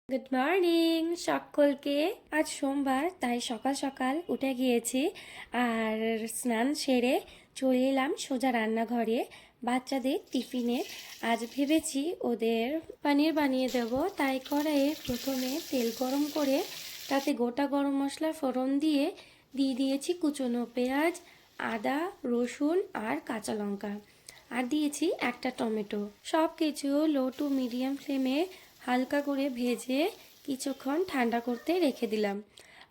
Good morning সকলকে। আজ সোমবার, তাই সকাল সকাল উঠে গিয়েছি আর স্নান সেরে চলে এলাম সোজা রান্নাঘরে বাচ্চাদের টিফিনে। আজ ভেবেছি ওদের পনির বানিয়ে দেব, তাই কড়াইয়ে প্রথমে তেল গরম করে তাতে গোটা গরম মশলা ফোড়ন দিয়ে দিয়েছি কুচনো পেঁয়াজ, আদা, রসুন আর কাঁচা লঙ্কা, আর দিয়েছি একটা টমেটো। সব কিছু লো টু মিডিয়াম ফ্লেমে হালকা করে ভেজে কিছুক্ষণ ঠান্ডা করতে রেখে দিলাম।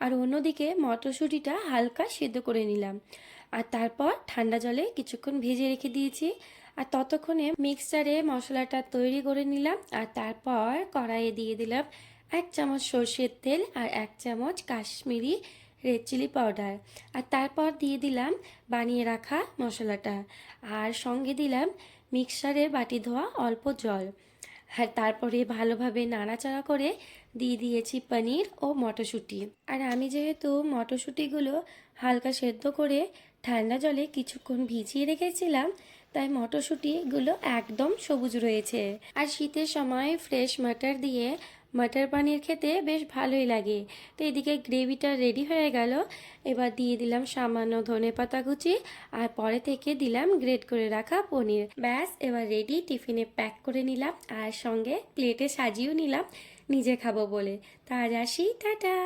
আর অন্যদিকে মটরশুঁটিটা হালকা সিদ্ধ করে নিলাম, আর তারপর ঠান্ডা জলে কিছুক্ষণ ভেজে রেখে দিয়েছি। আর ততক্ষণে মিক্সচারে মশলাটা তৈরি করে নিলাম, আর তারপর কড়াইয়ে দিয়ে দিলাম 1 চামচ সর্ষের তেল আর 1 চামচ কাশ্মীরি রেড চিলি পাউডার, আর তারপর দিয়ে দিলাম বানিয়ে রাখা মশলাটা, আর সঙ্গে দিলাম মিক্সারে বাটি ধোয়া অল্প জল। আর তারপরে ভালোভাবে নাড়াচাড়া করে দিয়ে দিয়েছি পনির ও মটরশুঁটি। আর আমি যেহেতু মটরশুঁটিগুলো হালকা সেদ্ধ করে ঠান্ডা জলে কিছুক্ষণ ভিজিয়ে রেখেছিলাম, তাই মটরশুঁটিগুলো একদম সবুজ রয়েছে। আর শীতের সময় ফ্রেশ মাটার দিয়ে মটর পনির খেতে বেশ ভালোই লাগে। তো এদিকে গ্রেভিটা রেডি হয়ে গেল। এবার দিয়ে দিলাম সামান্য ধনেপাতা কুচি, আর পরে থেকে দিলাম গ্রেট করে রাখা পনির। ব্যাস, এবার রেডি। টিফিনে প্যাক করে নিলাম আর সঙ্গে প্লেটে সাজিয়েও নিলাম নিজে খাবো বলে। তা আজ আসি, টাটা।